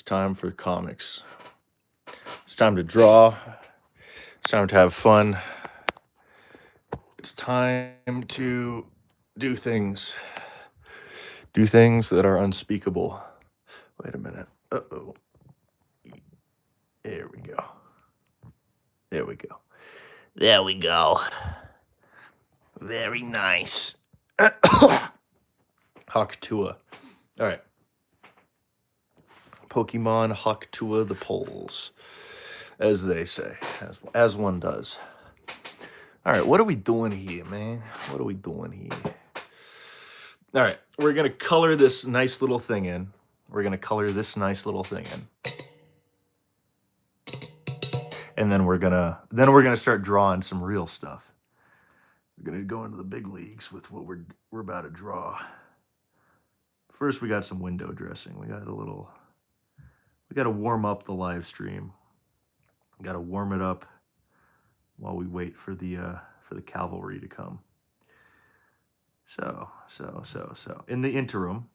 time for comics. It's time to draw. It's time to have fun. It's time to do things. Do things that are unspeakable. Wait a minute. Uh-oh. There we go. There we go. There we go. Very nice. Haktua. All right. Pokemon Haktua the poles, as they say, as one does. All right, what are we doing here, man? What are we doing here? All right, we're gonna color this nice little thing in. And then we're gonna start drawing some real stuff. We're gonna go into the big leagues with what we're about to draw. First, we got some window dressing. We got to warm up the live stream. We got to warm it up while we wait for the cavalry to come. So. In the interim,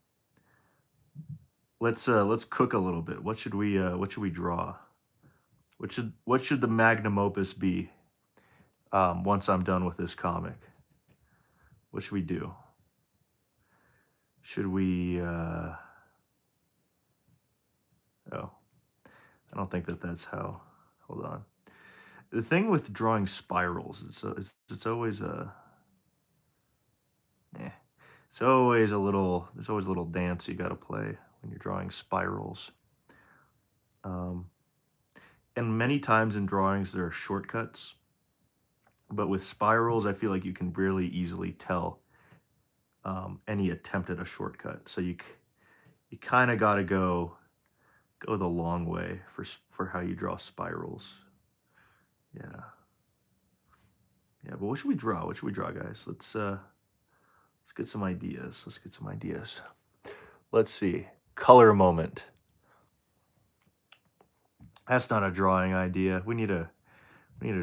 let's cook a little bit. What should we draw? What should the magnum opus be? Once I'm done with this comic, what should we do? Should we? Oh, I don't think that's how. Hold on. The thing with drawing spirals, it's always it's always a little. There's always a little dance you got to play when you're drawing spirals. And many times in drawings there are shortcuts, but with spirals, I feel like you can really easily tell any attempt at a shortcut. So you kind of got to go the long way for how you draw spirals. Yeah. But what should we draw? What should we draw, guys? Let's get some ideas. Let's see. Color moment. That's not a drawing idea. We need a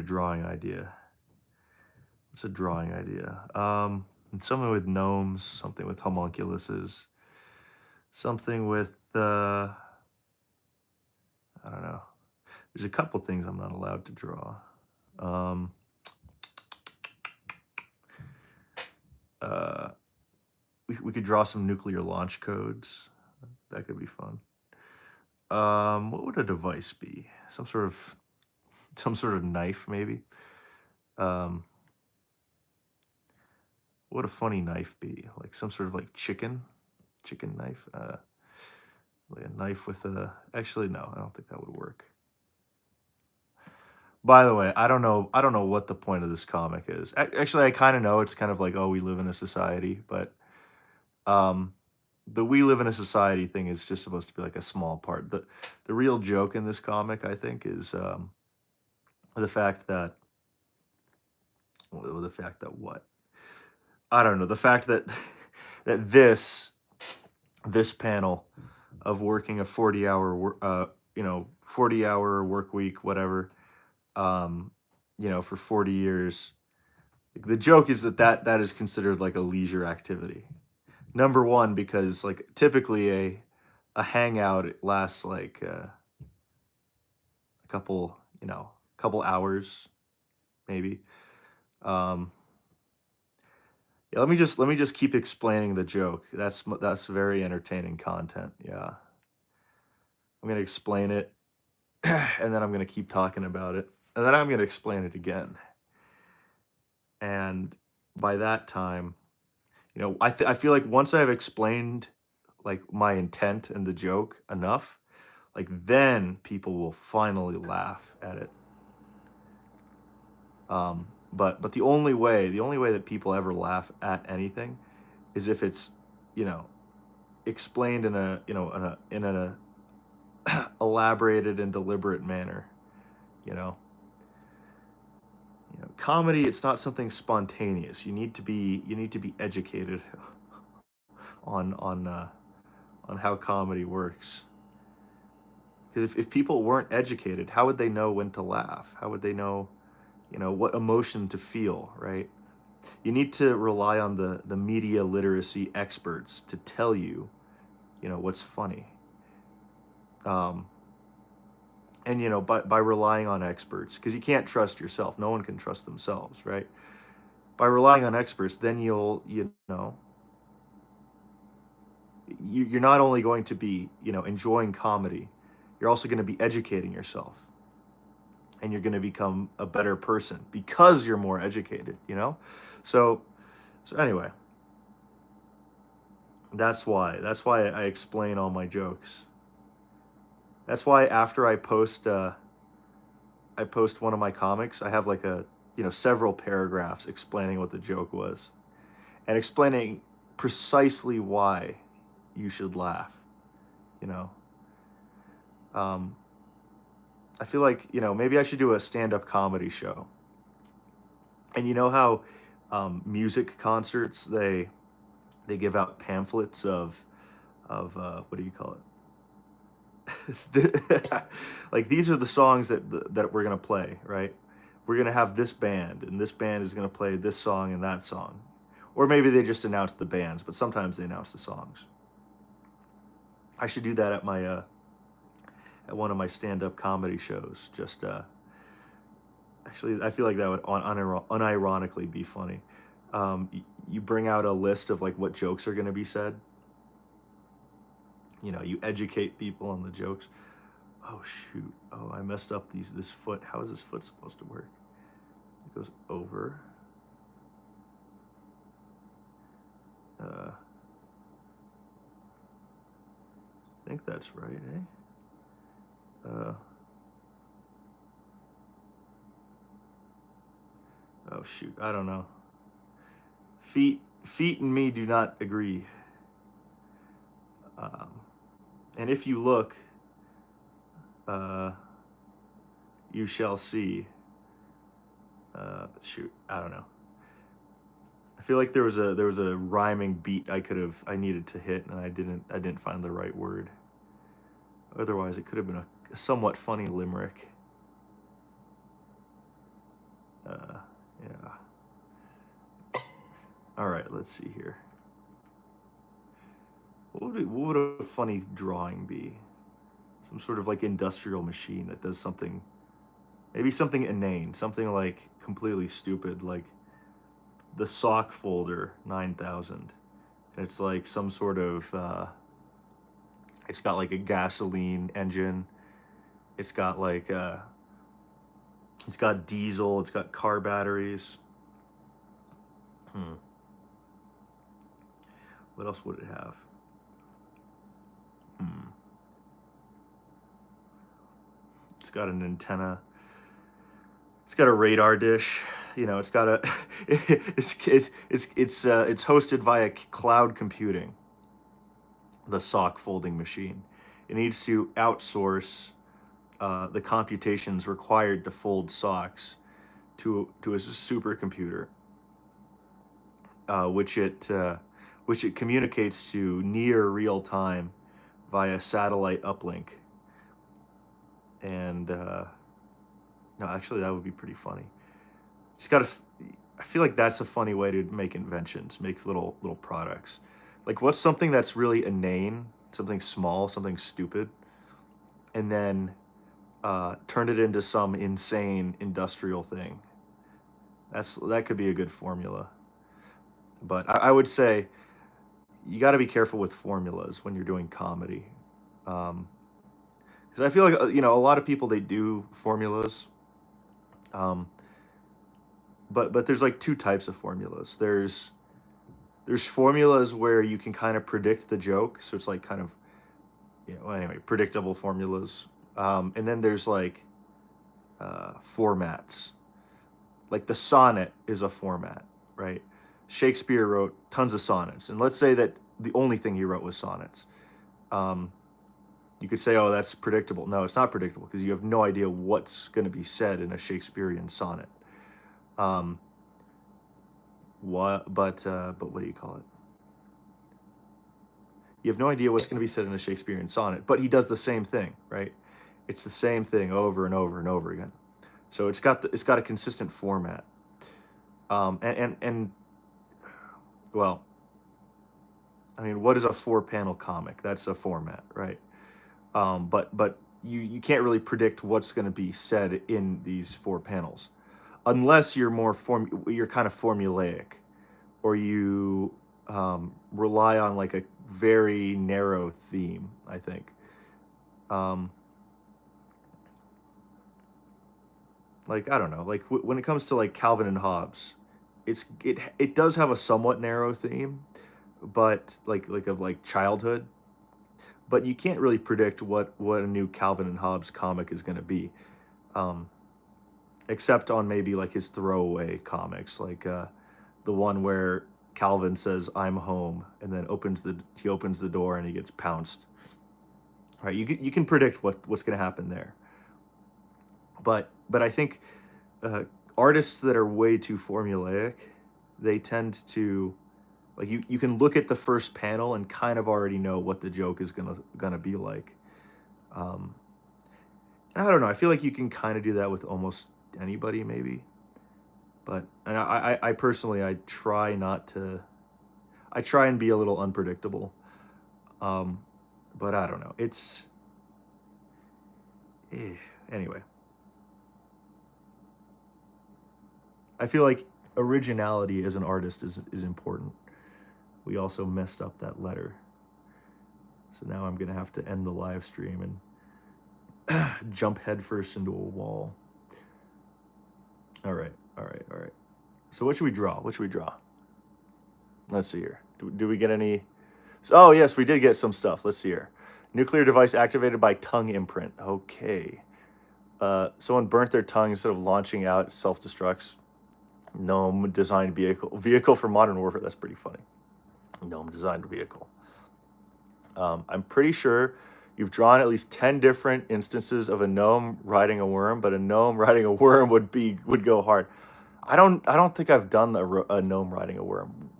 drawing idea. What's a drawing idea? Something with gnomes, something with homunculuses, something with I don't know. There's a couple things I'm not allowed to draw. We could draw some nuclear launch codes. That could be fun. What would a device be? Some sort of knife, maybe. What would a funny knife be? Like some sort of like chicken knife. Like a knife with a. Actually, no, I don't think that would work. By the way, I don't know what the point of this comic is. Actually, I kind of know. It's kind of like, oh, we live in a society, but the we live in a society thing is just supposed to be like a small part. The real joke in this comic, I think, is the fact that what? I don't know. The fact that that this panel of working a 40-hour 40-hour work week, whatever, for 40 years. The joke is that is considered like a leisure activity. Number one, because like typically a hangout lasts like a couple hours, maybe. Yeah, let me just keep explaining the joke. That's very entertaining content. Yeah, I'm gonna explain it, and then I'm gonna keep talking about it, and then I'm gonna explain it again. And by that time, I feel like once I've explained like my intent and the joke enough, like then people will finally laugh at it. But the only way that people ever laugh at anything is if it's, explained in an elaborated and deliberate manner. You know, comedy, it's not something spontaneous. You need to be educated on how comedy works. Because if people weren't educated, how would they know when to laugh? How would they know, what emotion to feel, right? You need to rely on the media literacy experts to tell you, what's funny. Um, and by relying on experts, because you can't trust yourself. No one can trust themselves, right? By relying on experts, then you're not only going to be enjoying comedy, you're also going to be educating yourself, and you're going to become a better person because you're more educated. So so anyway, that's why I explain all my jokes. That's why after I post one of my comics, I have like several paragraphs explaining what the joke was and explaining precisely why you should laugh. You know, um, I feel like maybe I should do a stand-up comedy show. And you know how music concerts, they give out pamphlets of what do you call it? Like, these are the songs that we're gonna play, right? We're gonna have this band, and this band is gonna play this song and that song, or maybe they just announce the bands, but sometimes they announce the songs. I should do that at one of my stand-up comedy shows. Just actually, I feel like that would unironically be funny. You bring out a list of like what jokes are going to be said. You educate people on the jokes. Oh shoot! Oh, I messed up this foot. How is this foot supposed to work? It goes over. I think that's right, eh? Oh shoot! I don't know. Feet and me do not agree. Um, and if you look, uh, you shall see. Shoot, I don't know. I feel like there was a rhyming beat I needed to hit, and I didn't find the right word. Otherwise, it could have been a somewhat funny limerick. Uh, yeah. All right, let's see here. What would a funny drawing be? Some sort of like industrial machine that does something, maybe something inane, something like completely stupid, like the sock folder 9000. And it's like some sort of it's got like a gasoline engine. It's got like it's got diesel, it's got car batteries. Hmm. What else would it have? Hmm. It's got an antenna. It's got a radar dish. It's got a it's hosted via cloud computing, the sock folding machine. It needs to outsource the computations required to fold socks to a supercomputer, uh, which it uh, which it communicates to near real time via satellite uplink. And no, actually, that would be pretty funny. It's got to. I feel like that's a funny way to make inventions, make little products. Like, what's something that's really inane, something small, something stupid, and then turn it into some insane industrial thing. That could be a good formula. But I would say you got to be careful with formulas when you're doing comedy, because I feel like a lot of people, they do formulas, um, but there's like two types of formulas. There's formulas where you can kind of predict the joke, so it's like kind of well, anyway, predictable formulas, and then there's like formats. Like the sonnet is a format, right? Shakespeare wrote tons of sonnets, and let's say that the only thing he wrote was sonnets. Um, you could say, "Oh, that's predictable." No, it's not predictable because you have no idea what's going to be said in a Shakespearean sonnet. Um, but what do you call it? You have no idea what's going to be said in a Shakespearean sonnet, but he does the same thing, right? It's the same thing over and over and over again. So it's got a consistent format. And well, I mean, what is a four panel comic? That's a format, right? But you can't really predict what's going to be said in these four panels unless you're you're kind of formulaic, or you rely on like a very narrow theme, I think. um, like I don't know, like when it comes to like Calvin and Hobbes, it does have a somewhat narrow theme, but like of like childhood, but you can't really predict what a new Calvin and Hobbes comic is going to be, um, except on maybe like his throwaway comics, like the one where Calvin says "I'm home" and then he opens the door and he gets pounced. Right, you can predict what's going to happen there, but I think uh, artists that are way too formulaic, they tend to, like, you can look at the first panel and kind of already know what the joke is gonna be like. Um, and I don't know. I feel like you can kind of do that with almost anybody, maybe. But and I personally, I try not to. I try and be a little unpredictable. Um, but I don't know. It's eh, anyway. I feel like originality as an artist is important. We also messed up that letter, so now I'm gonna have to end the live stream and jump headfirst into a wall. All right, all right, all right. So what should we draw? What should we draw? Let's see here. Do we get any? Oh yes, we did get some stuff. Let's see here. Nuclear device activated by tongue imprint. Okay. Someone burnt their tongue instead of launching out. Self destructs. Gnome designed vehicle for modern warfare. That's pretty funny. Gnome designed vehicle. I'm pretty sure you've drawn at least 10 different instances of a gnome riding a worm, but a gnome riding a worm would go hard. I don't think I've done a gnome riding a worm.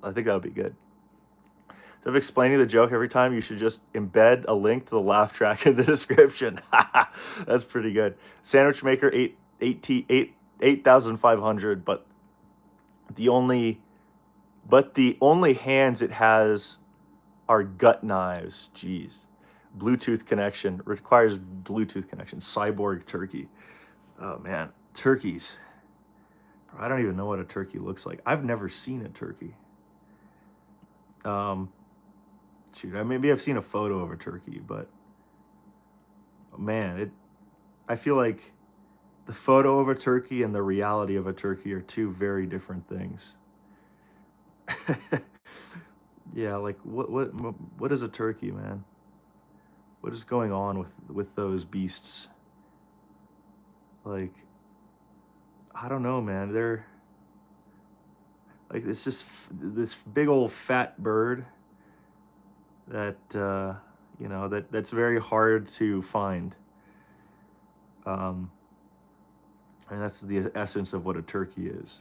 I think that would be good. So of explaining the joke every time, you should just embed a link to the laugh track in the description. That's pretty good. Sandwich maker 8,500, the only the only hands it has are gut knives. Jeez. Bluetooth connection requires Bluetooth connection. Cyborg turkey. Oh man, turkeys. I don't even know what a turkey looks like. I've never seen a turkey. Um, maybe I've seen a photo of a turkey, but man, it. I feel like the photo of a turkey and the reality of a turkey are two very different things. Yeah, like what is a turkey, man? What is going on with those beasts? Like I don't know, man. They're like it's just this big old fat bird that that's very hard to find. Um, and that's the essence of what a turkey is.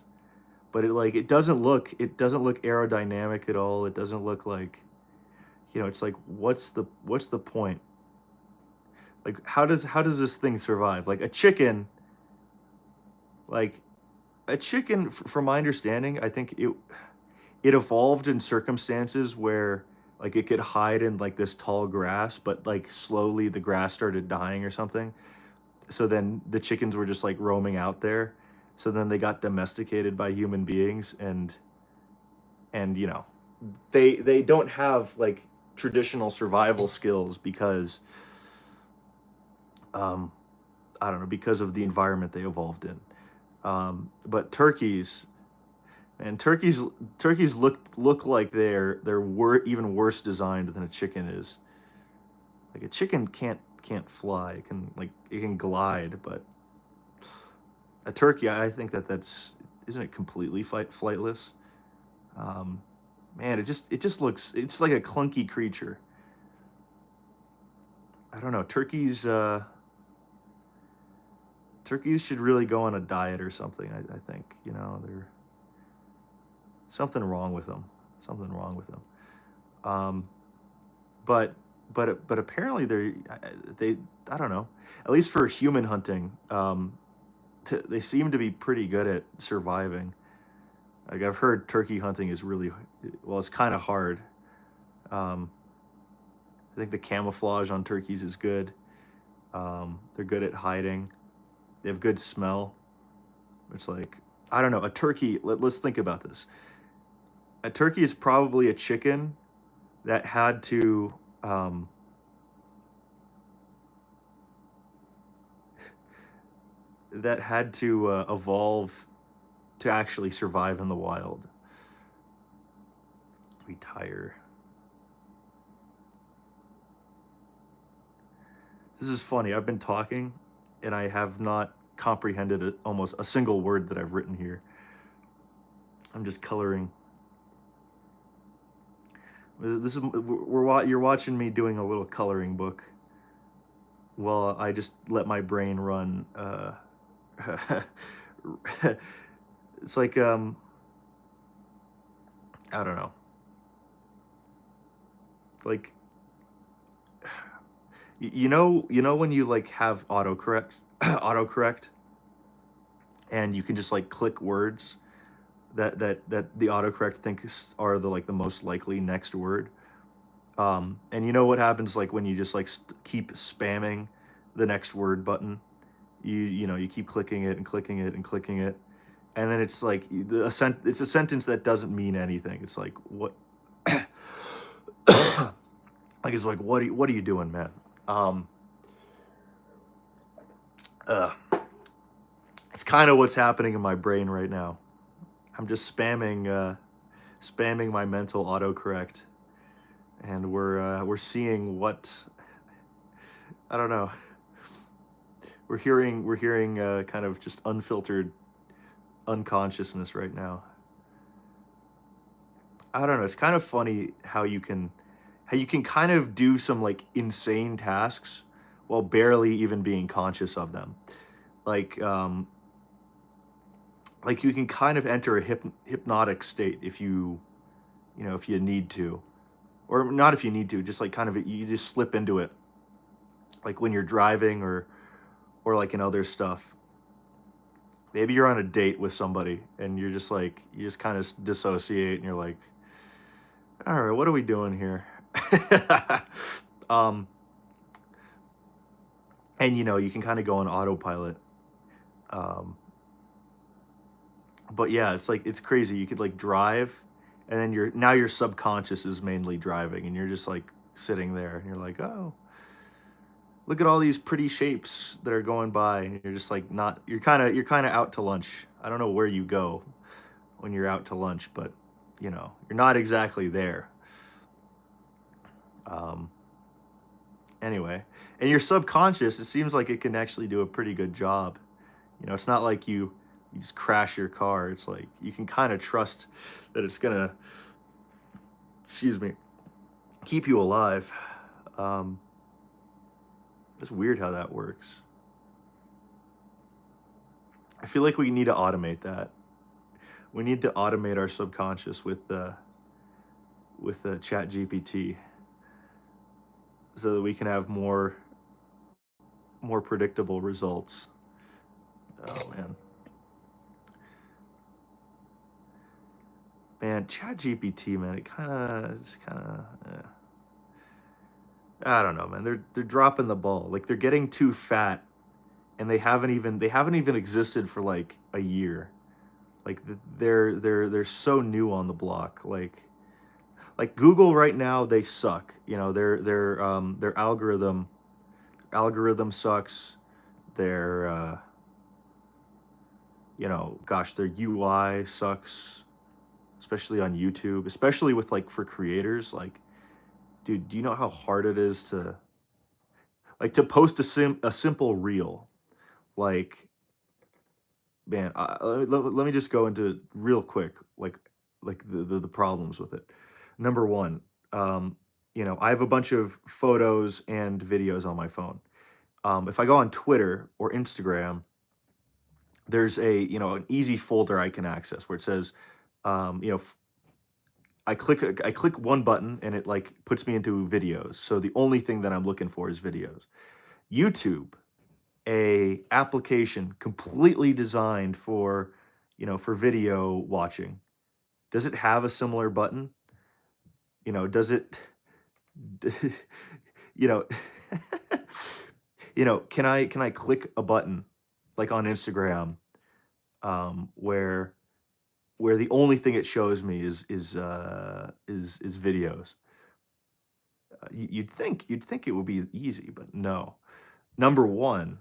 But it doesn't look aerodynamic at all. It doesn't look like, it's like what's the point? Like how does this thing survive? Like like a chicken, from my understanding, I think it evolved in circumstances where like it could hide in like this tall grass, but like slowly the grass started dying or something. So then the chickens were just like roaming out there. So then they got domesticated by human beings, and they don't have like traditional survival skills because um I don't know, because of the environment they evolved in. But turkeys turkeys look like they're even worse designed than a chicken is. Like a chicken can't fly. It can glide, but a turkey, I think that's isn't it completely flightless? Um, Man, it just looks, it's like a clunky creature. I don't know. Turkeys should really go on a diet or something. I think there's something wrong with them. Something wrong with them. Um, but but apparently they I don't know. At least for human hunting, they seem to be pretty good at surviving. Like I've heard turkey hunting is really, well, it's kind of hard. Um, I think the camouflage on turkeys is good. They're good at hiding. They have good smell. It's like, I don't know, a turkey. Let's think about this. A turkey is probably a chicken that had to um, evolve to actually survive in the wild. Retire. This is funny. I've been talking, and I have not comprehended almost a single word that I've written here. I'm just coloring. This is you're watching me doing a little coloring book. Well, I just let my brain run. It's like I don't know. Like you know when you like have autocorrect, autocorrect, and you can just like click words that the autocorrect thinks are the like the most likely next word. And you know what happens like when you just like keep spamming the next word button. You know you keep clicking it and clicking it and clicking it, and then it's like it's a sentence that doesn't mean anything. It's like what, like it's like what are you doing, man? Um, uh, it's kind of what's happening in my brain right now. I'm just spamming my mental autocorrect, and we're seeing what, I don't know. We're hearing kind of just unfiltered unconsciousness right now. I don't know. It's kind of funny how you can kind of do some like insane tasks while barely even being conscious of them. Like like you can kind of enter a hypnotic state if you know if you need to, or not if you need to, just like kind of you just slip into it, like when you're driving or like in other stuff. Maybe you're on a date with somebody and you're just like you just kind of dissociate and you're like, all right, what are we doing here? um, and you know you can kind of go on autopilot. Um, but yeah, it's like it's crazy. You could like drive, and then your subconscious is mainly driving, and you're just like sitting there, and you're like, oh, look at all these pretty shapes that are going by, and you're just like not. You're kind of out to lunch. I don't know where you go when you're out to lunch, but you know you're not exactly there. Um, anyway, and your subconscious, it seems like it can actually do a pretty good job. You know, it's not like you just crash your car. It's like you can kind of trust that it's gonna, excuse me, keep you alive. Um, it's weird how that works. I feel like we need to automate that. We need to automate our subconscious with the Chat GPT so that we can have more predictable results. Oh man, man, Chat GPT, man, it's kind of. I don't know, man. They're dropping the ball. Like they're getting too fat, and they haven't even existed for like a year. Like they're so new on the block. Like Google right now, they suck. You know, their algorithm sucks. Their you know, gosh, their UI sucks, especially on YouTube, especially with like for creators. Like, dude, do you know how hard it is to post a simple reel? Like, man, let me just go into real quick, like the problems with it. Number one, um, you know, I have a bunch of photos and videos on my phone. If I go on Twitter or Instagram, there's a you know an easy folder I can access where it says, you know, I click one button and it like puts me into videos. So the only thing that I'm looking for is videos. YouTube, a application completely designed for you know for video watching, does it have a similar button? You know, does it you know, can I click a button like on Instagram, where the only thing it shows me is videos. You'd think it would be easy, but no. Number one,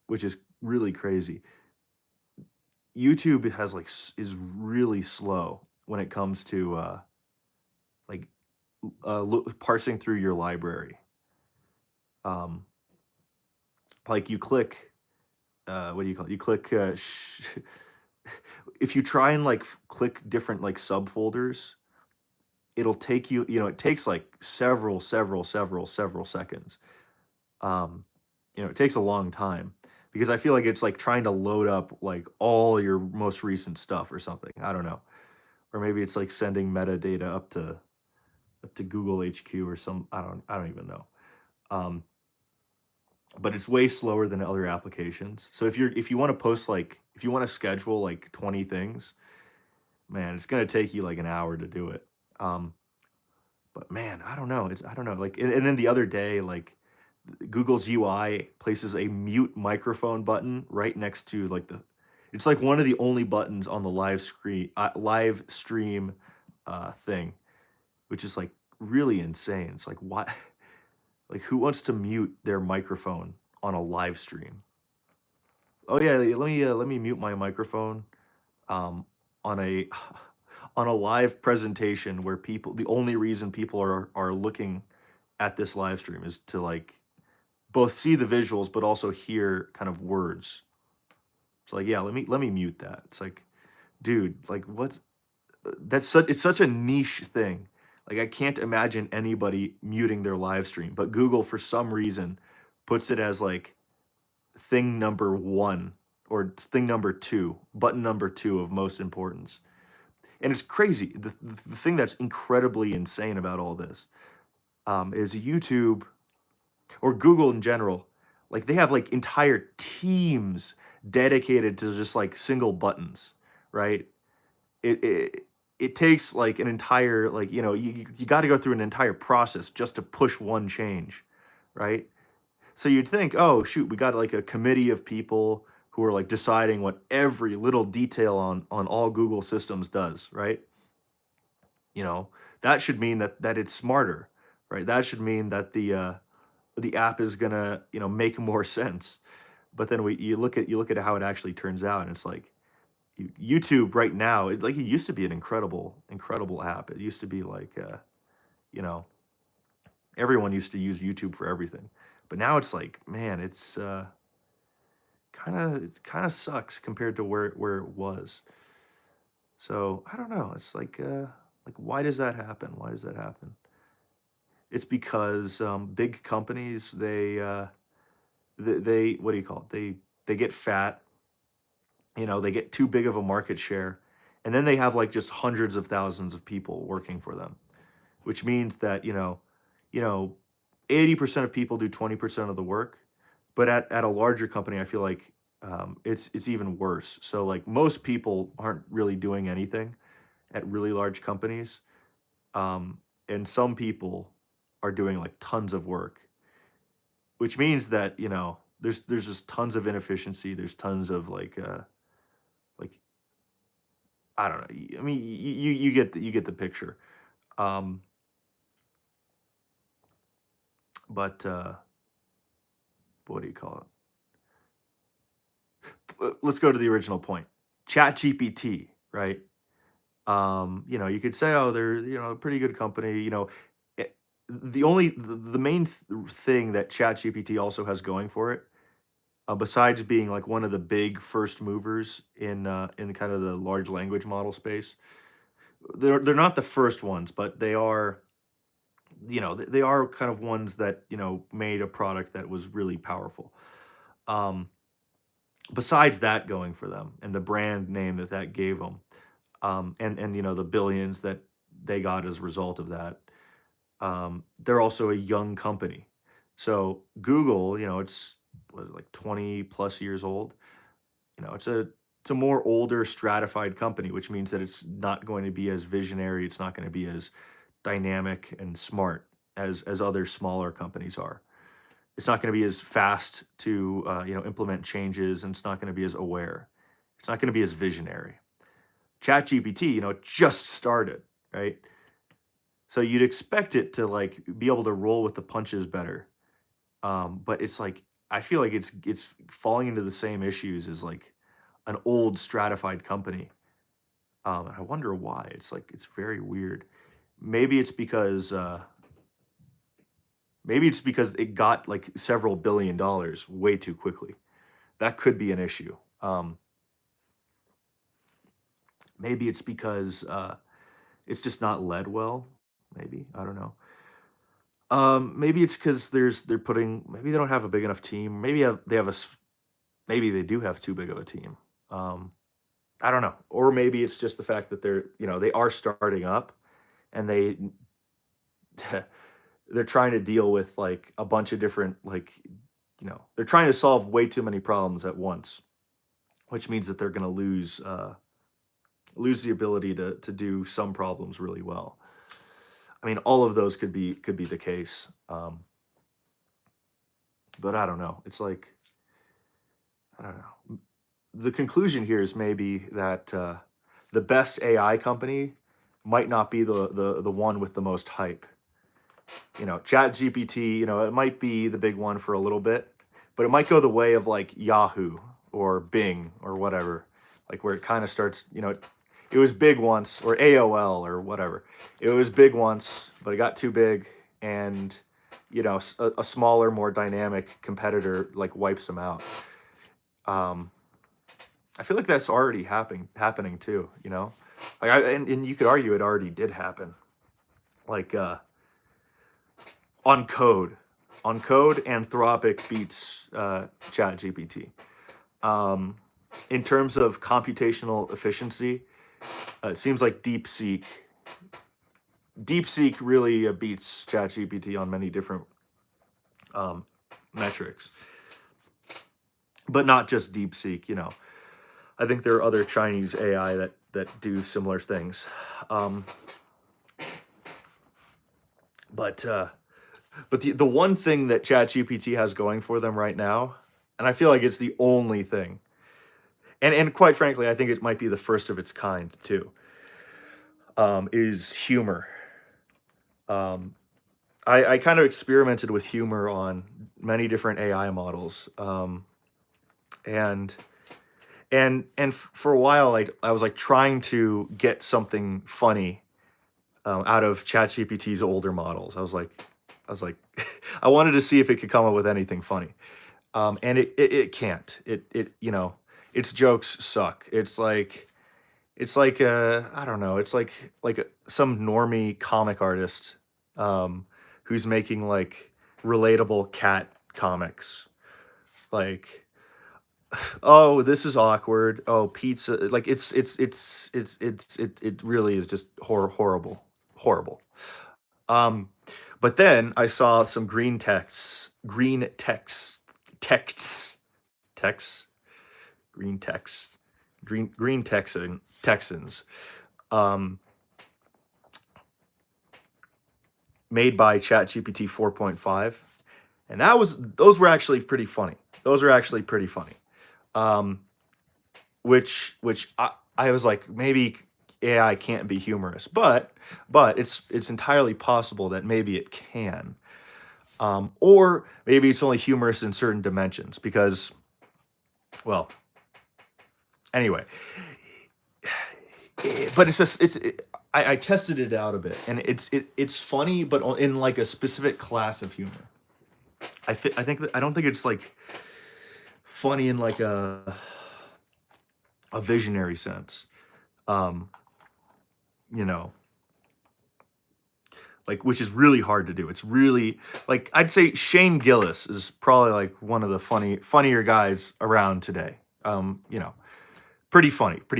which is really crazy, YouTube has like is really slow when it comes to like parsing through your library. Um, like you click, what do you call it? You click, if you try and like click different like subfolders, it'll take you, it takes like several seconds. Um, it takes a long time because I feel like it's like trying to load up like all your most recent stuff or something. I don't know. Or maybe it's like sending metadata up to Google HQ or some, I don't even know. Um, but it's way slower than other applications. So if you want to post like if you want to schedule like 20 things, man, it's gonna take you like an hour to do it. Um, but man, I don't know. Like and then the other day, like Google's UI places a mute microphone button right next to like the it's like one of the only buttons on the live stream thing, which is like really insane. It's like why like who wants to mute their microphone on a live stream? Oh yeah, let me mute my microphone um on a on a live presentation where the only reason people are looking at this live stream is to like both see the visuals but also hear kind of words. It's like, yeah, let me mute that. It's like, dude, like it's such a niche thing. Like I can't imagine anybody muting their live stream, but Google for some reason puts it as like thing number 1 or thing number 2, button number 2 of most importance. And it's crazy. The thing that's incredibly insane about all this is YouTube or Google in general, like they have like entire teams dedicated to just like single buttons, right? It takes like an entire like you got to go through an entire process just to push one change, right? So you'd think, oh shoot, we got like a committee of people who are like deciding what every little detail on all Google systems does, right? You know, that should mean that it's smarter, right? That should mean that the app is gonna make more sense. But then you look at how it actually turns out, and it's like YouTube right now, it used to be an incredible app. It used to be like you know everyone used to use YouTube for everything, but now it's like man, it's kind of sucks compared to where it was. So I don't know. It's like why does that happen? Why does that happen? It's because big companies they what do you call it? They get fat, they get too big of a market share, and then they have like just hundreds of thousands of people working for them, which means that, you know, 80% of people do 20% of the work, but at a larger company, I feel like it's even worse. So like most people aren't really doing anything at really large companies, um, and some people are doing like tons of work, which means that there's just tons of inefficiency. There's tons of like I don't know. I mean, you get the picture. Um, but what do you call it? Let's go to the original point. Chat GPT, right? You could say, oh, they're a pretty good company. Eh, the main thing that Chat GPT also has going for it, besides being like one of the big first movers in kind of the large language model space, they're not the first ones, but they are they are kind of ones that made a product that was really powerful. Um, Besides that going for them and the brand name that gave them, and the billions that they got as a result of that, they're also a young company. So Google, it's was it like 20 plus years old. It's a more older stratified company, which means that it's not going to be as visionary. It's not going to be as dynamic and smart. as other smaller companies are. It's not going to be as fast to implement changes, and it's not going to be as aware. It's not going to be as visionary. ChatGPT, just started, right? So you'd expect it to like be able to roll with the punches better. But it's like I feel like it's falling into the same issues as like an old stratified company. And I wonder why. It's very weird. Maybe it's because it got like several $billion way too quickly. That could be an issue. Maybe it's because it's just not led well. Maybe I don't know. Maybe it's because maybe they don't have a big enough team. Maybe they do have too big of a team. Um, I don't know. Or maybe it's just the fact that they are starting up, and they're trying to deal with like a bunch of different they're trying to solve way too many problems at once, which means that they're going to lose the ability to do some problems really well. I mean, all of those could be the case. But I don't know. It's like I don't know. The conclusion here is maybe that the best AI company might not be the one with the most hype. Chat GPT, it might be the big one for a little bit, but it might go the way of like Yahoo or Bing or whatever, like where it kind of starts, it was big once, or AOL or whatever. It was big once, but it got too big, and a smaller, more dynamic competitor like wipes them out. Um, I feel like that's already happening too, Like and you could argue it already did happen. Like on code. On code, Anthropic beats ChatGPT. Um, in terms of computational efficiency, it seems like DeepSeek really beats ChatGPT on many different um, metrics, but not just DeepSeek. I think there are other Chinese AI that do similar things. Um, but the one thing that ChatGPT has going for them right now, and I feel like it's the only thing, and quite frankly, I think it might be the first of its kind too, is humor. Um, I kind of experimented with humor on many different AI models, and for a while, I was like trying to get something funny out of ChatGPT's older models. I was like, I wanted to see if it could come up with anything funny, and it can't. Its jokes suck. It's like I don't know. It's like some normie comic artist who's making like relatable cat comics. Like, oh, this is awkward. Oh, pizza. Like it really is just horrible, horrible. Um, but then I saw some texts, green text, green Texans, um, made by ChatGPT 4.5, and those were actually pretty funny. Those are actually pretty funny. Um, which I was like, maybe AI can't be humorous, but it's entirely possible that maybe it can. Or maybe it's only humorous in certain dimensions because, well, anyway, but it's just I tested it out a bit, and it's funny, but in like a specific class of humor. I think that I don't think it's like funny in like a visionary sense. Um, you know, like, which is really hard to do. It's really like I'd say Shane Gillis is probably like one of the funnier guys around today. Pretty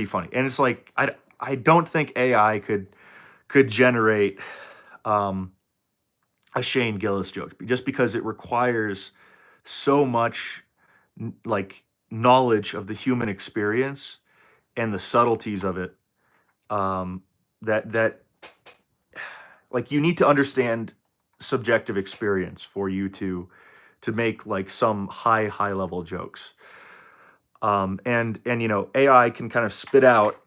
funny, and it's like I don't think AI could generate um a Shane Gillis joke just because it requires so much like knowledge of the human experience and the subtleties of it, um that like you need to understand subjective experience for you to make like some high level jokes. And AI can kind of spit out,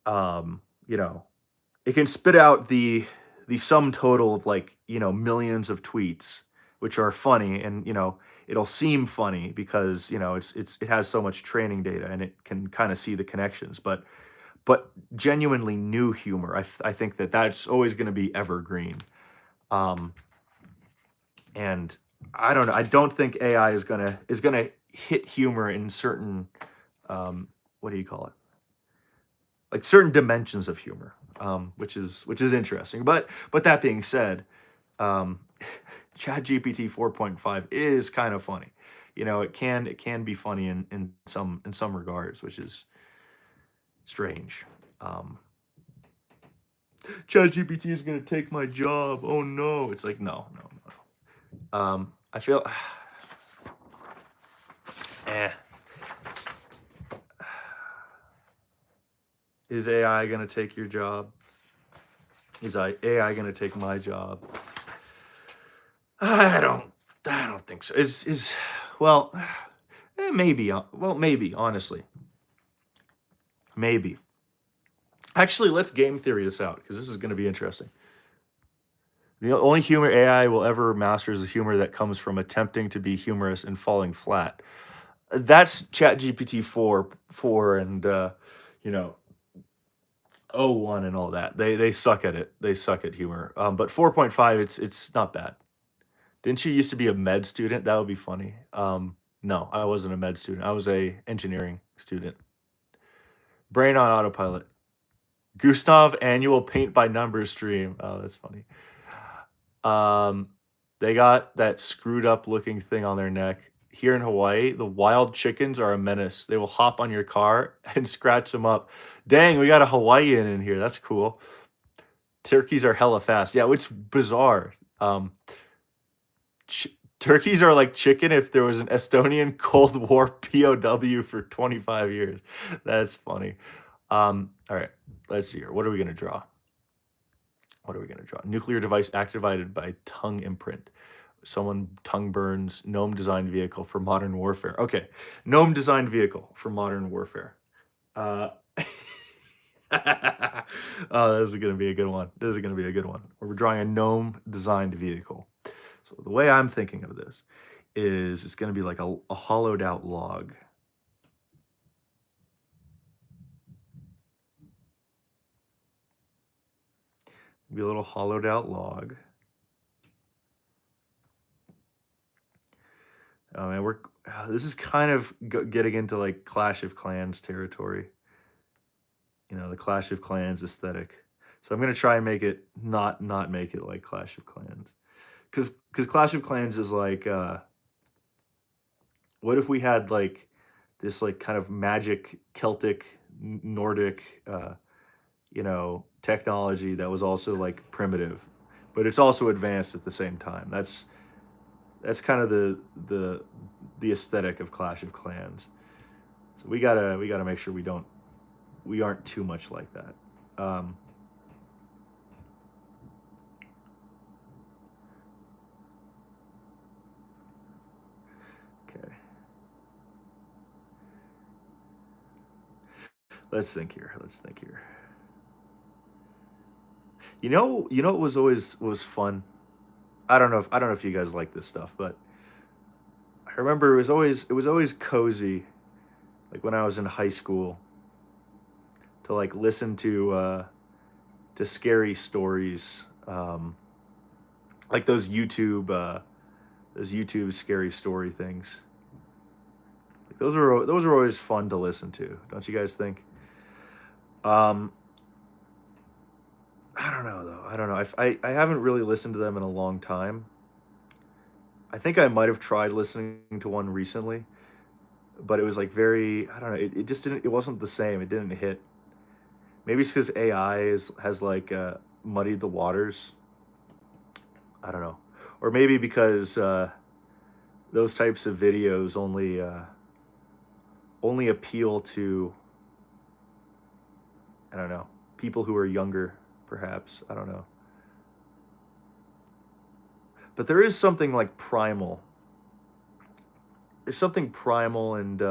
um, you know, it can spit out the sum total of like, millions of tweets which are funny, and it'll seem funny because it has so much training data and it can kind of see the connections, but genuinely new humor, I think that that's always going to be evergreen. um and I don't know, I don't think AI is gonna hit humor in certain, um what do you call it, like certain dimensions of humor, which is interesting. But that being said, um, ChatGPT 4.5 is kind of funny. It can be funny in some regards, which is strange. Um, ChatGPT is gonna take my job. Oh no! It's like no, no, no. I feel, eh. Is AI gonna take your job? Is AI gonna take my job? I don't I don't think so. Is well, maybe. Well, maybe, honestly. Maybe. Actually, let's game theory this out because this is going to be interesting. The only humor AI will ever master is the humor that comes from attempting to be humorous and falling flat. That's ChatGPT 4 and you know, O1 and all that. They suck at it. They suck at humor. But 4.5, it's not bad. Didn't you used to be a med student? That would be funny. No, I wasn't a med student. I was a engineering student. Brain on autopilot. Goosnav annual paint by numbers stream. Oh, that's funny. Um, they got that screwed up looking thing on their neck. Here in Hawaii, the wild chickens are a menace. They will hop on your car and scratch them up. Dang, we got a Hawaiian in here. That's cool. Turkeys are hella fast. Yeah, it's bizarre. Ch- Turkeys are like chicken if there was an Estonian Cold War POW for 25 years. That's funny. All right, let's see here. What are we gonna draw? What are we gonna draw? Nuclear device activated by tongue imprint. Someone tongue burns. Gnome designed vehicle for modern warfare. Okay, gnome designed vehicle for modern warfare. Uh, oh, this is gonna be a good one. This is gonna be a good one. We're drawing a gnome designed vehicle. So the way I'm thinking of this is it's gonna be like a hollowed out log. Be a little hollowed out log. And we're this is kind of getting into like Clash of Clans territory. The Clash of Clans aesthetic. So I'm gonna try and make it not make it like Clash of Clans, because Clash of Clans is like, what if we had like this like kind of magic Celtic Nordic, technology that was also like primitive, but it's also advanced at the same time. That's kind of the aesthetic of Clash of Clans. So we gotta make sure we aren't too much like that. Um, okay, let's think here. Let's think here. What was fun. I don't know if you guys like this stuff, but I remember it was always cozy, like when I was in high school, to like listen to scary stories, like those YouTube scary story things. Like, those were always fun to listen to, don't you guys think? Um, I don't know though. I don't know. I haven't really listened to them in a long time. I think I might have tried listening to one recently, but it was like very, I don't know. It just didn't. It wasn't the same. It didn't hit. Maybe it's because AI has like muddied the waters. I don't know, or maybe because those types of videos only appeal to, I don't know, people who are younger. Perhaps, I don't know. But there is something like primal. There's something primal and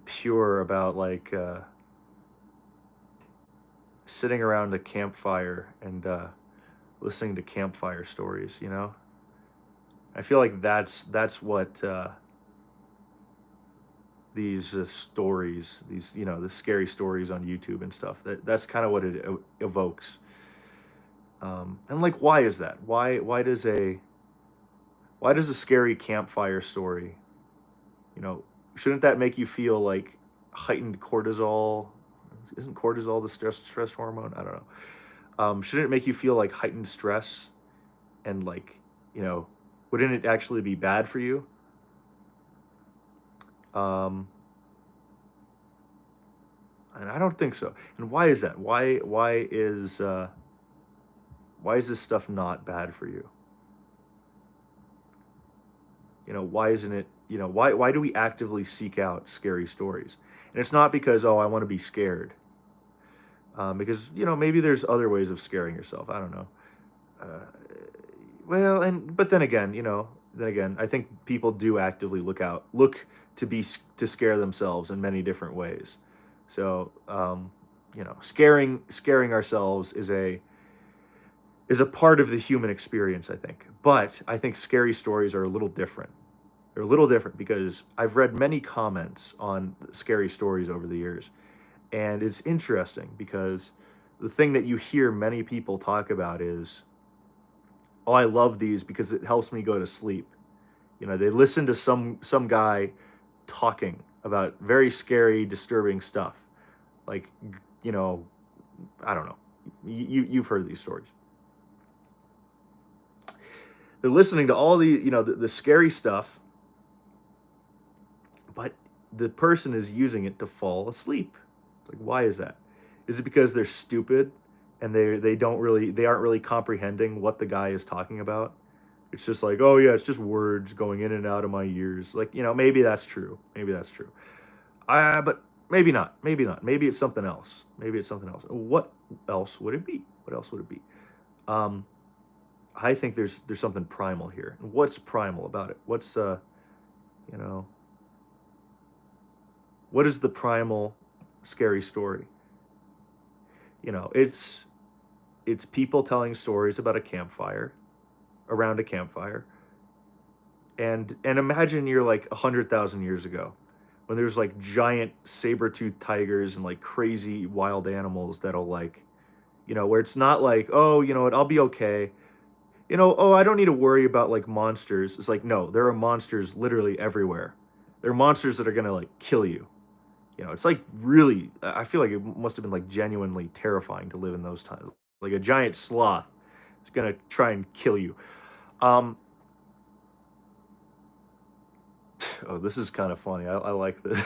pure about like sitting around a campfire and listening to campfire stories. You know, I feel like that's what these stories, these the scary stories on YouTube and stuff. That's kind of what it evokes. And like, why is that? Why does a scary campfire story, you know, shouldn't that make you feel like heightened cortisol? Isn't cortisol the stress hormone? I don't know. Shouldn't it make you feel like heightened stress and like, you know, wouldn't it actually be bad for you? Um, and I don't think so. And why is that? Why is this stuff not bad for you? Why isn't it? Why do we actively seek out scary stories? And it's not because, oh, I want to be scared. Because maybe there's other ways of scaring yourself. I don't know. Uh, well, and but then again, I think people do actively look to scare themselves in many different ways. So, scaring ourselves is a part of the human experience, I think. But I think scary stories are a little different. They're a little different because I've read many comments on scary stories over the years, and it's interesting because the thing that you hear many people talk about is, oh, I love these because it helps me go to sleep. They listen to some guy talking about very scary, disturbing stuff. Like, you know, I don't know. You've heard these stories. They're listening to all the scary stuff, but the person is using it to fall asleep. Like, why is that? Is it because they're stupid and they aren't really comprehending what the guy is talking about? It's just like, oh yeah, it's just words going in and out of my ears. Like, maybe that's true. Maybe that's true. But maybe not. Maybe not. Maybe it's something else. Maybe it's something else. What else would it be? What else would it be? Um, I think there's something primal here. What's primal about it? You know, what is the primal scary story? It's people telling stories about a campfire, around a campfire, and imagine you're like 100,000 years ago, when there's like giant saber-toothed tigers and like crazy wild animals that'll like, where it's not like, oh, you know what, I'll be okay. Oh, I don't need to worry about like monsters. It's like, no, there are monsters literally everywhere. There are monsters that are gonna like kill you. It's like really, I feel like it must have been like genuinely terrifying to live in those times. Like a giant sloth is gonna try and kill you. Um, oh, this is kind of funny. I like this.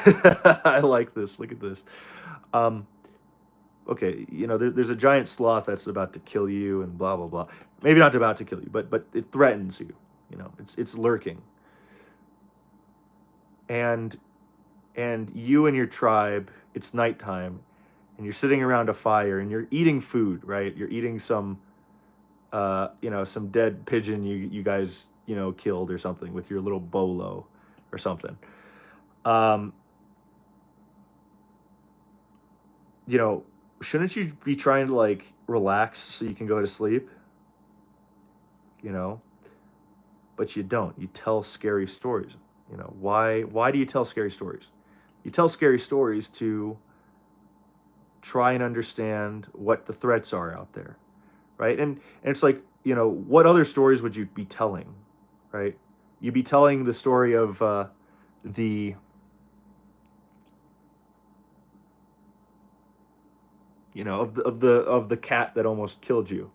I like this. Look at this. Um, okay, there's a giant sloth that's about to kill you, and blah blah blah. Maybe not about to kill you, but it threatens you. It's lurking, and you and your tribe. It's nighttime, and you're sitting around a fire, and you're eating food. Right? You're eating some dead pigeon you guys killed or something with your little bolo or something. Um, you know, shouldn't you be trying to like relax so you can go to sleep? You know, but you don't. You tell scary stories. Why do you tell scary stories? You tell scary stories to try and understand what the threats are out there, right? And it's like, what other stories would you be telling, right? You'd be telling the story of the of the cat that almost killed you.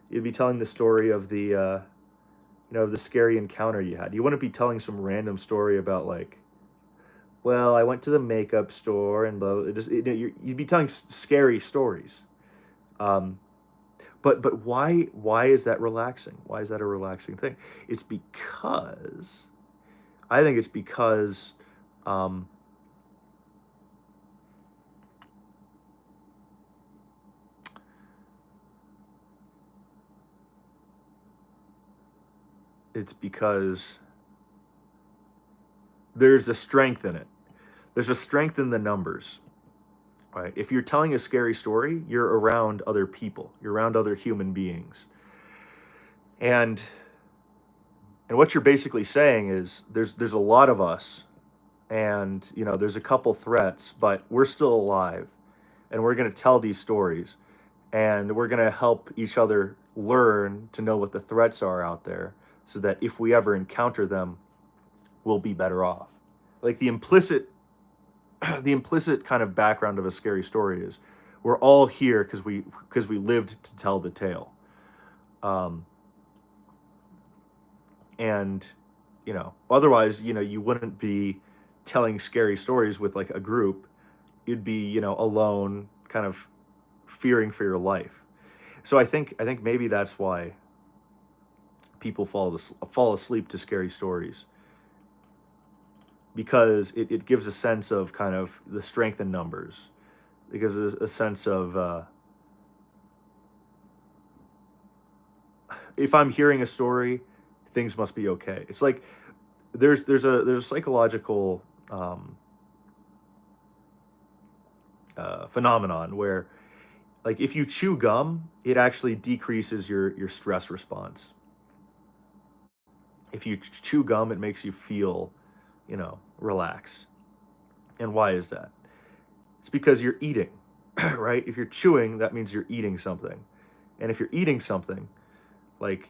You'd be telling the story of the scary encounter you had. You wouldn't be telling some random story about like, well, I went to the makeup store and blah. It just, you'd be telling scary stories. Um, but why is that relaxing? Why is that a relaxing thing? It's because I think it's because um, it's because there's a strength in it. There's a strength in the numbers, right? If you're telling a scary story, you're around other people, you're around other human beings. And what you're basically saying is there's a lot of us, and there's a couple threats, but we're still alive, and we're going to tell these stories, and we're going to help each other learn to know what the threats are out there, so that if we ever encounter them, we'll be better off. Like the implicit kind of background of a scary story is we're all here because we lived to tell the tale. um, and otherwise you wouldn't be telling scary stories with like a group. You'd be alone, kind of fearing for your life. So I think maybe that's why people fall asleep to scary stories, because it gives a sense of kind of the strength in numbers. It gives a sense of if I'm hearing a story, things must be okay. It's like there's a psychological phenomenon where, like, if you chew gum, it actually decreases your stress response. If you chew gum, it makes you feel relaxed. And why is that? It's because you're eating, right? If you're chewing, that means you're eating something. And if you're eating something, like,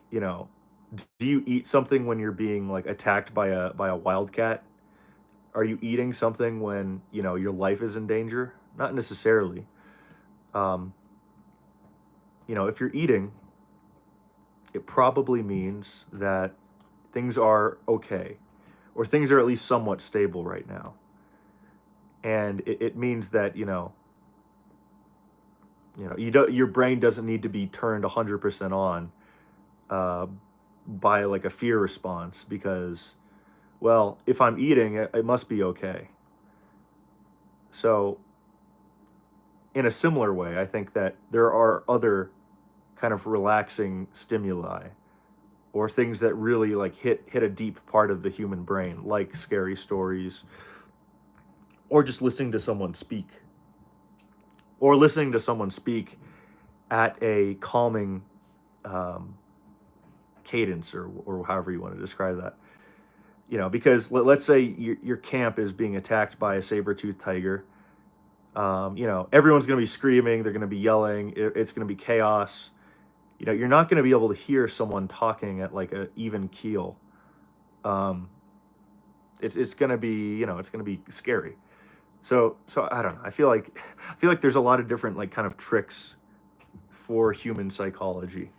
do you eat something when you're being like attacked by a wildcat? Are you eating something when, your life is in danger? Not necessarily. Um, if you're eating, it probably means that things are okay, or things are at least somewhat stable right now. And it means that, your brain doesn't need to be turned 100% on uh, by like a fear response, because, well, if I'm eating, it must be okay. So in a similar way, I think that there are other kind of relaxing stimuli, or things that really like hit a deep part of the human brain, like scary stories, or just listening to someone speak, or listening to someone speak at a calming um, cadence, or however you want to describe that. Because let's say your camp is being attacked by a saber-toothed tiger. Everyone's going to be screaming, they're going to be yelling, it's going to be chaos. You're not going to be able to hear someone talking at like a even keel. um, it's going to be it's going to be scary. So I don't know, I feel like there's a lot of different like kind of tricks for human psychology.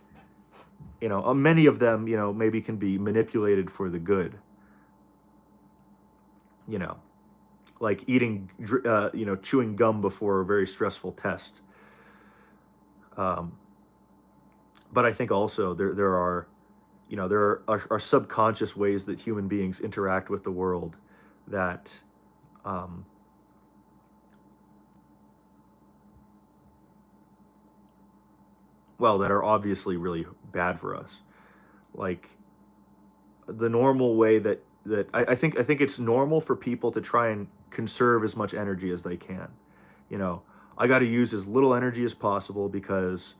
Many of them maybe can be manipulated for the good. you know like eating chewing gum before a very stressful test. um, but I think also there are are subconscious ways that human beings interact with the world that um, well, that are obviously really bad for us. Like the normal way that I think it's normal for people to try and conserve as much energy as they can. You know, I got to use as little energy as possible because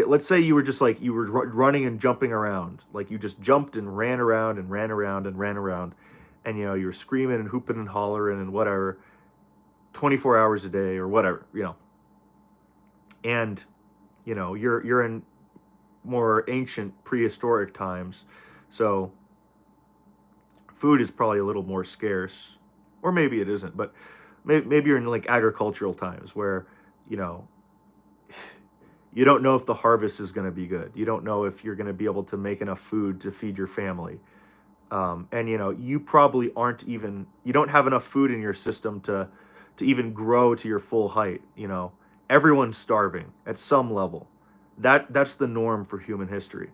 let's say you were just like you were running and jumping around, like you just jumped and ran around and ran around and ran around, and you were screaming and hooping and hollering and whatever, 24 hours a day or whatever, and you're in more ancient prehistoric times, so food is probably a little more scarce, or maybe it isn't, but maybe you're in like agricultural times where you know you don't know if the harvest is going to be good. You don't know if you're going to be able to make enough food to feed your family. And you probably aren't even you don't have enough food in your system to even grow to your full height. Everyone's starving at some level. That's the norm for human history.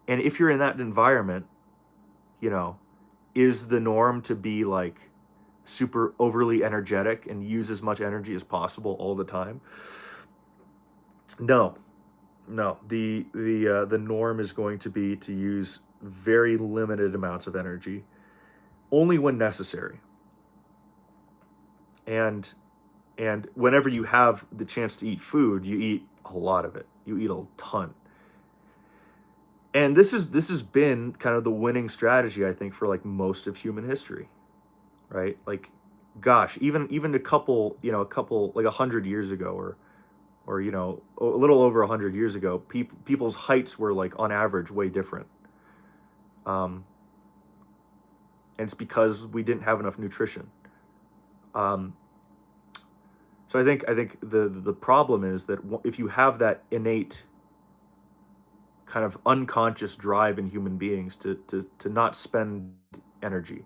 And if you're in that environment, you know, is the norm to be like super overly energetic and use as much energy as possible all the time? No, no. The norm is going to be to use very limited amounts of energy, only when necessary. And whenever you have the chance to eat food, you eat a lot of it. You eat a ton. And this has been kind of the winning strategy, I think, for like most of human history, right? Like, gosh, even a couple like 100 years ago, or a little over 100 years ago, people's heights were like on average way different. Um, and it's because we didn't have enough nutrition. Um, so I think the problem is that if you have that innate kind of unconscious drive in human beings to not spend energy,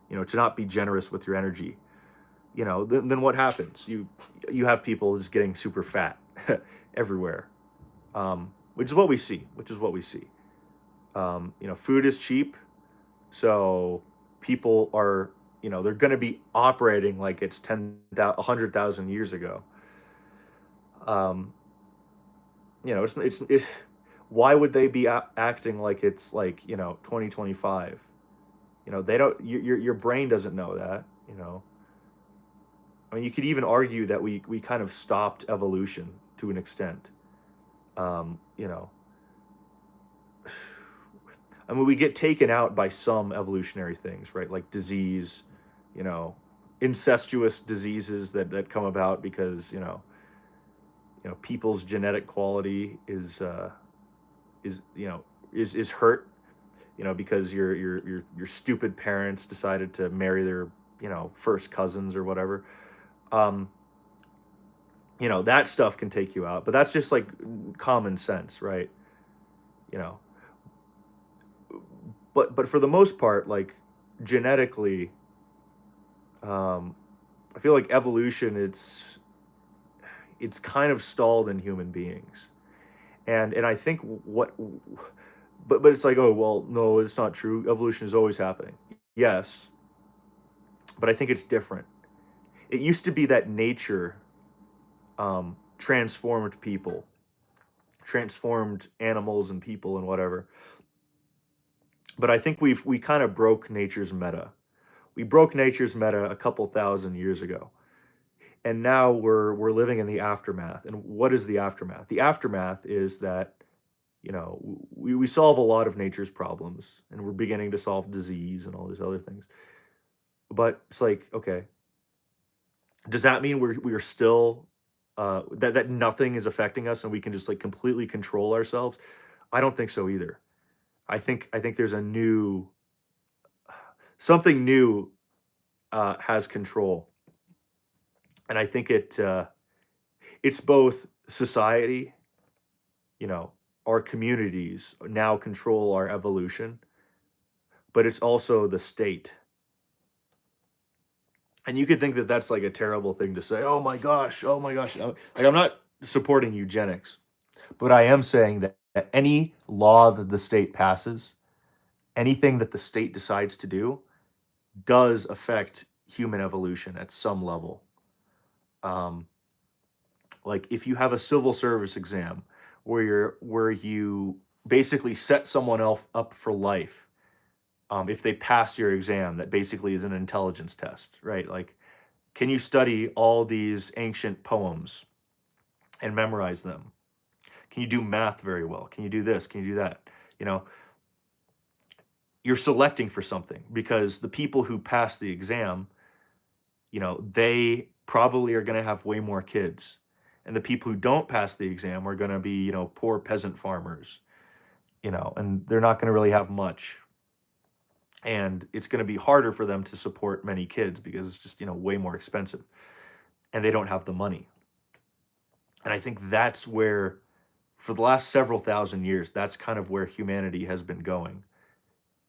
to not be generous with your energy, then what happens? You have people just getting super fat everywhere, which is what we see. Food is cheap, so people are, they're going to be operating like it's 100,000 years ago. Um, it's why would they be acting like it's like 2025? They don't. Your brain doesn't know that. I mean, you could even argue that we kind of stopped evolution to an extent. Um, you know, I mean, we get taken out by some evolutionary things, right? Like disease, you know, incestuous diseases that come about because people's genetic quality is is hurt, because your stupid parents decided to marry their first cousins or whatever. Um, that stuff can take you out, but that's just like common sense, right? You know, but for the most part, like genetically, um, I feel like evolution it's kind of stalled in human beings, and I think but it's like, oh well, no, it's not true. Evolution is always happening. Yes, but I think it's different. It used to be that nature transformed people, transformed animals and people and whatever. But I think we kind of broke nature's meta. We broke nature's meta a couple thousand years ago, and now we're living in the aftermath. And what is the aftermath? The aftermath is that we solve a lot of nature's problems, and we're beginning to solve disease and all these other things. But it's like, okay, does that mean we are still that nothing is affecting us and we can just like completely control ourselves? I don't think so either. I think there's a new something new has control, and I think it's both society, you know, our communities now control our evolution, but it's also the state. And you could think that that's like a terrible thing to say. Oh my gosh, oh my gosh. Like, I'm not supporting eugenics, but I am saying that any law that the state passes, anything that the state decides to do, does affect human evolution at some level. Um, like if you have a civil service exam where you basically set someone else up for life, if they pass your exam, that basically is an intelligence test, right? Like, can you study all these ancient poems and memorize them? Can you do math very well? Can you do this? Can you do that? You know, you're selecting for something because the people who pass the exam, they probably are going to have way more kids. And the people who don't pass the exam are going to be, poor peasant farmers, and they're not going to really have much. And it's going to be harder for them to support many kids because it's just, way more expensive and they don't have the money. And I think that's where, for the last several thousand years, that's kind of where humanity has been going.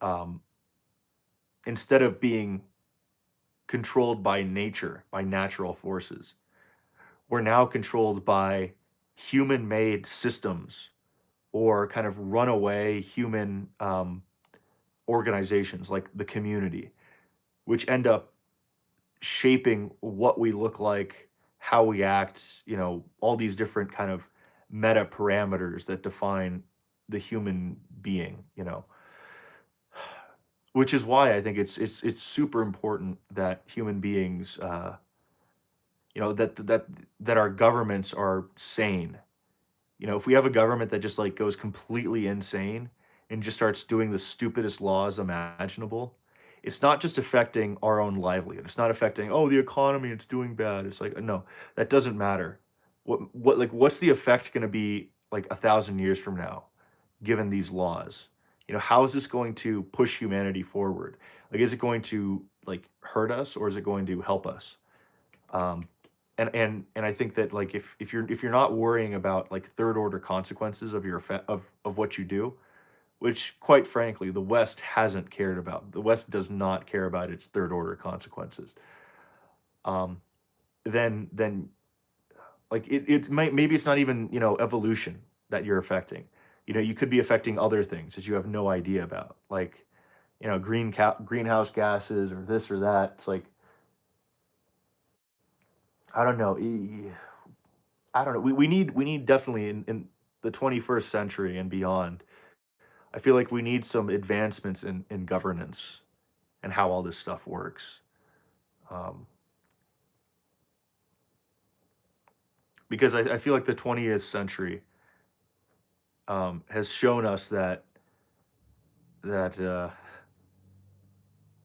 Um, Instead of being controlled by nature, by natural forces, we're now controlled by human made systems or kind of runaway human organizations like the community, which end up shaping what we look like, how we act, all these different kind of meta parameters that define the human being. which is why I think it's super important that human beings, that our governments are sane. You know, if we have a government that just, like, goes completely insane and just starts doing the stupidest laws imaginable, it's not just affecting our own livelihood. It's not affecting, "Oh, the economy, it's doing bad." It's like, no, that doesn't matter. What's the effect gonna be, like, 1,000 years from now, given these laws? You know, how is this going to push humanity forward? Like, is it going to, like, hurt us, or is it going to help us? Um, and I think that, like, if you're not worrying about, like, third order consequences of your effect of what you do, which, quite frankly, the West hasn't cared about. The West does not care about its third order consequences. Um, then like, it might, maybe it's not even, evolution that you're affecting. You know, you could be affecting other things that you have no idea about, like, greenhouse gases or this or that. It's like, I don't know. I don't know. We need definitely in the 21st century and beyond. I feel like we need some advancements in governance and how all this stuff works. Um, because I feel like the 20th century, has shown us that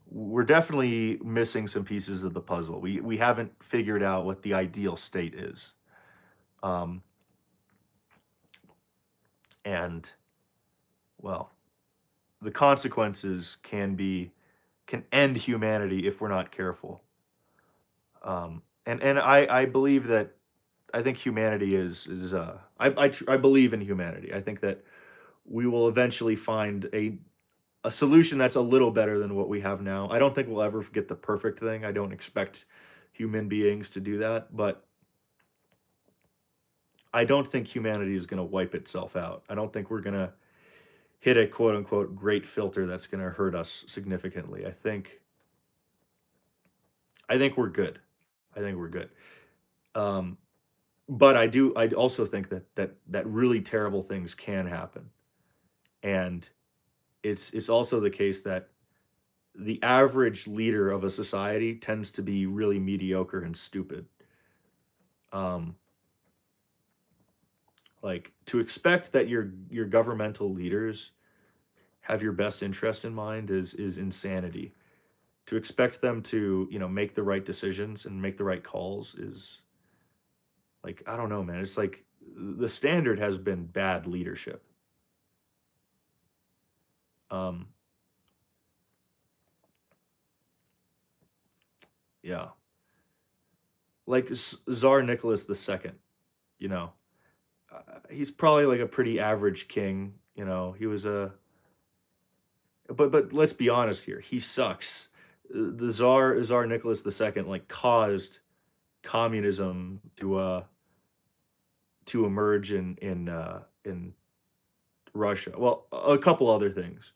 we're definitely missing some pieces of the puzzle. We haven't figured out what the ideal state is. Um, and well, the consequences can end humanity if we're not careful. And I believe that, I think humanity I believe in humanity. I think that we will eventually find a solution that's a little better than what we have now. I don't think we'll ever get the perfect thing. I don't expect human beings to do that, but I don't think humanity is going to wipe itself out. I don't think we're going to hit a quote unquote great filter that's going to hurt us significantly. I think we're good. I think we're good. Um, but I also think that really terrible things can happen. And it's also the case that the average leader of a society tends to be really mediocre and stupid. Um, like, to expect that your governmental leaders have your best interest in mind is insanity. To expect them to, make the right decisions and make the right calls is, like, I don't know, man. It's like the standard has been bad leadership. Um, yeah, like Tsar Nicholas II. You know, he's probably like a pretty average king. You know, he was a but let's be honest here, he sucks. The Tsar Nicholas II, like, caused communism to emerge in Russia. Well, a couple other things.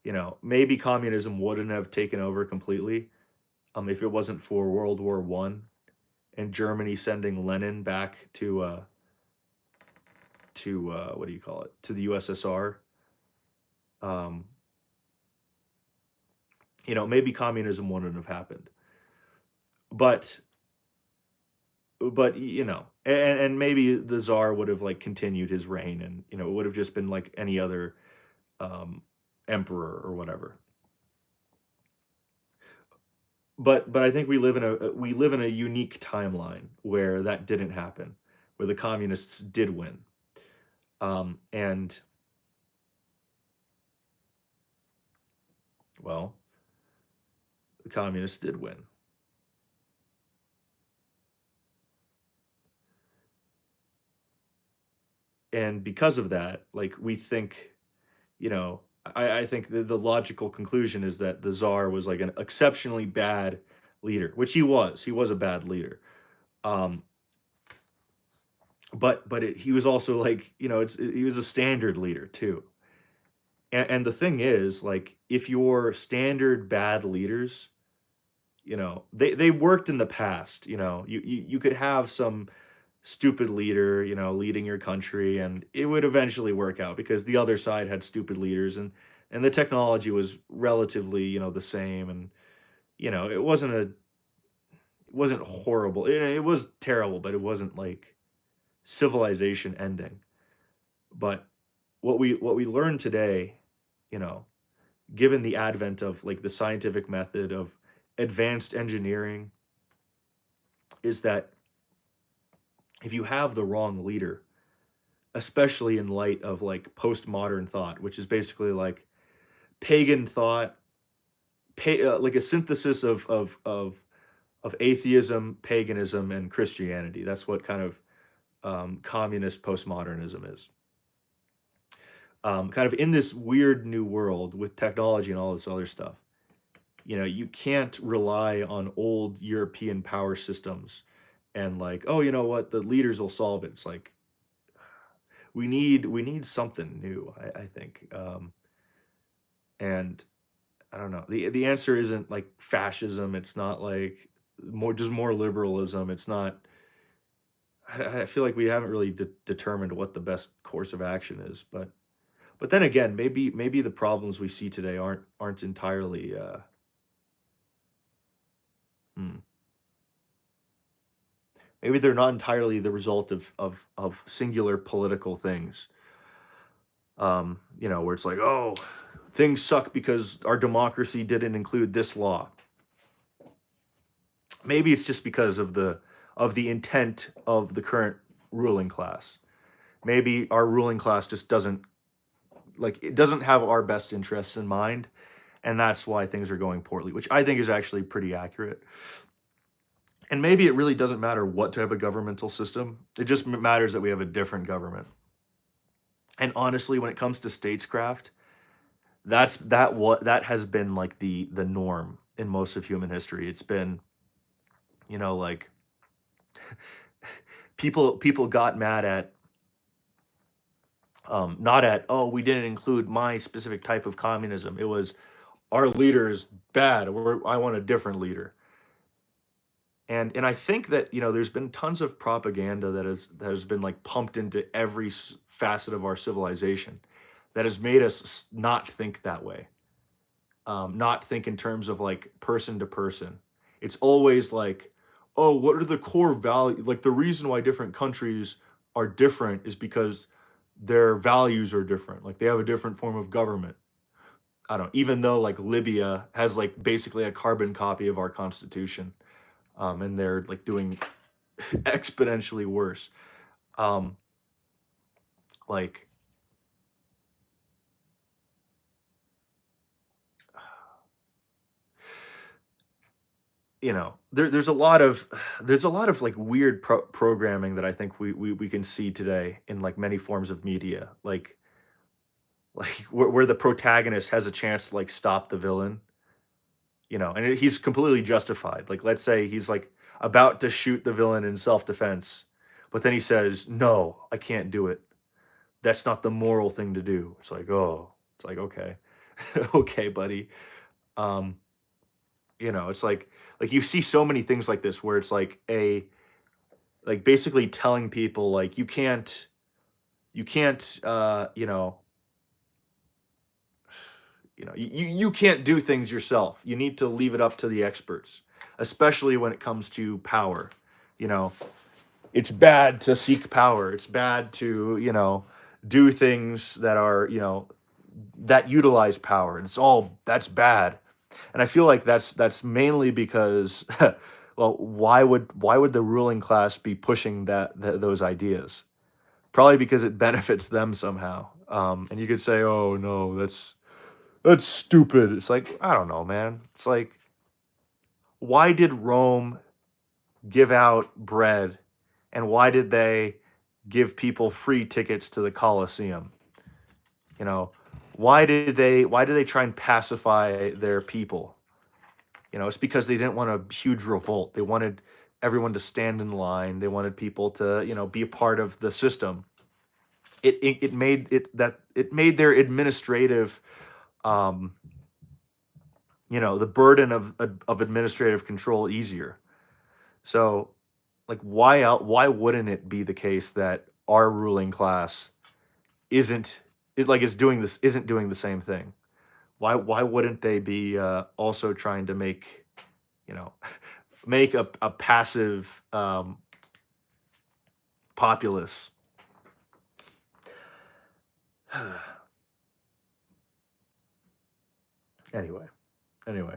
You know, maybe communism wouldn't have taken over completely, if it wasn't for World War I and Germany sending Lenin back to what do you call it, to the USSR. Um, maybe communism wouldn't have happened, but and maybe the czar would have, like, continued his reign, and it would have just been like any other um, emperor or whatever. But I think we live in a unique timeline where that didn't happen, where the communists did win, and well, the communists did win, and because of that, like, we think, I think the logical conclusion is that the czar was, like, an exceptionally bad leader, which he was. He was a bad leader. Um, he was also, like, he was a standard leader too. And the thing is, like, if you're standard bad leaders, they worked in the past. You could have some stupid leader, leading your country, and it would eventually work out because the other side had stupid leaders, and and the technology was relatively, the same, and it wasn't horrible. It was terrible, but it wasn't like civilization ending. But what we learned today, you know, given the advent of like the scientific method of advanced engineering, is that if you have the wrong leader, especially in light of like postmodern thought, which is basically like pagan thought, like a synthesis of atheism, paganism, and Christianity. That's what kind of communist postmodernism is. Kind of in this weird new world with technology and all this other stuff. You can't rely on old European power systems and like, oh, you know what, the leaders will solve it. It's like we need something new, I think. And I don't know. The answer isn't like fascism. It's not like more liberalism. It's not. I feel like we haven't really determined what the best course of action is. But then again, maybe the problems we see today aren't entirely. Hmm, maybe they're not entirely the result of singular political things. Where it's like, oh, things suck because our democracy didn't include this law. Maybe it's just because of the intent of the current ruling class. Maybe our ruling class just doesn't it doesn't have our best interests in mind, and that's why things are going poorly, which I think is actually pretty accurate. And maybe it really doesn't matter what type of governmental system. It just matters that we have a different government. And honestly, when it comes to statescraft, that has been like the norm in most of human history. It's been, like people got mad at not at, oh, we didn't include my specific type of communism. It was our leader is bad. I want a different leader. And I think that there's been tons of propaganda that has been like pumped into every facet of our civilization that has made us not think that way, not think in terms of like person to person. It's always like, oh, what are the core values? Like the reason why different countries are different is because their values are different. Like they have a different form of government. I don't. Even though like Libya has like basically a carbon copy of our constitution, and they're like doing exponentially worse. Um, like there's a lot of like weird programming that I think we can see today in like many forms of media, like where the protagonist has a chance to like stop the villain, and he's completely justified. Like let's say he's like about to shoot the villain in self-defense, but then he says, "No, I can't do it. That's not the moral thing to do." It's like, oh, it's like, okay, okay, buddy. Um, it's like you see so many things like this where it's like basically telling people like you can't you can't do things yourself. You need to leave it up to the experts, especially when it comes to power. You know, it's bad to seek power. It's bad to, do things that utilize power. That's bad. And I feel like that's mainly because well, why would the ruling class be pushing those ideas? Probably because it benefits them somehow. And you could say, "Oh no, that's stupid." It's like, I don't know, man. It's like, why did Rome give out bread, and why did they give people free tickets to the Colosseum? You know, why did they try and pacify their people? It's because they didn't want a huge revolt. They wanted everyone to stand in line. They wanted people to, be a part of the system. It made their administrative, um, the burden of administrative control easier. So, like, why wouldn't it be the case that our ruling class isn't is doing this isn't doing the same thing? Why wouldn't they be, also trying to make, you know, make a passive, populace? Anyway, anyway,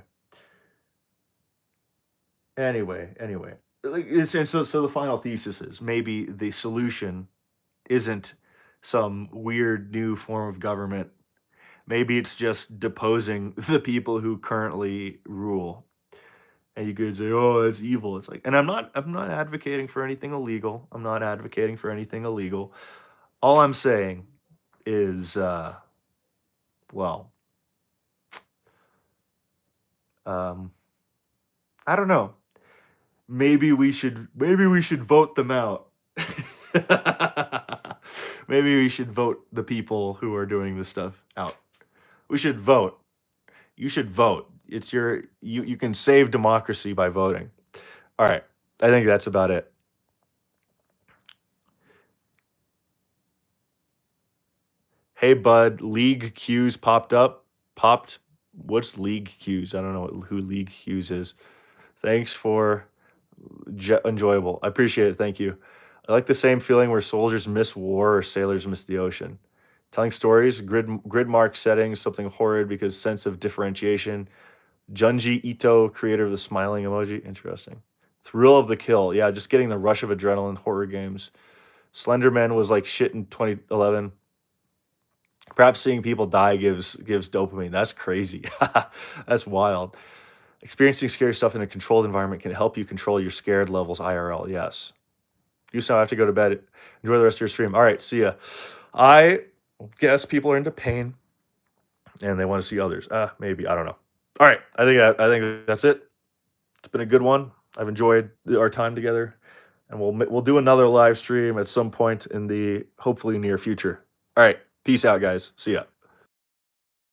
anyway. Like, it's and so the final thesis is maybe the solution isn't some weird new form of government. Maybe it's just deposing the people who currently rule. And you could say, "Oh, that's evil." It's like, and I'm not advocating for anything illegal. I'm not advocating for anything illegal. All I'm saying is, well, um, I don't know. Maybe we should vote them out. Maybe we should vote the people who are doing this stuff out. We should vote. You should vote. You can save democracy by voting. All right. I think that's about it. Hey bud, league cues popped up. Popped. What's league cues? I don't know who league cues is. Thanks for enjoyable. I appreciate it. Thank you. I like the same feeling where soldiers miss war or sailors miss the ocean. Telling stories, grid mark settings, something horrid because sense of differentiation. Junji Ito, creator of the smiling emoji. Interesting. Thrill of the kill. Yeah, just getting the rush of adrenaline, horror games. Slenderman was like shit in 2011. Perhaps seeing people die gives dopamine. That's crazy. That's wild. Experiencing scary stuff in a controlled environment can help you control your scared levels IRL. Yes. You still have to go to bed. Enjoy the rest of your stream. All right, see ya. I guess people are into pain and they want to see others. Maybe I don't know. All right, I think that's it. It's been a good one. I've enjoyed our time together, and we'll do another live stream at some point in the hopefully near future. All right, peace out, guys. See ya.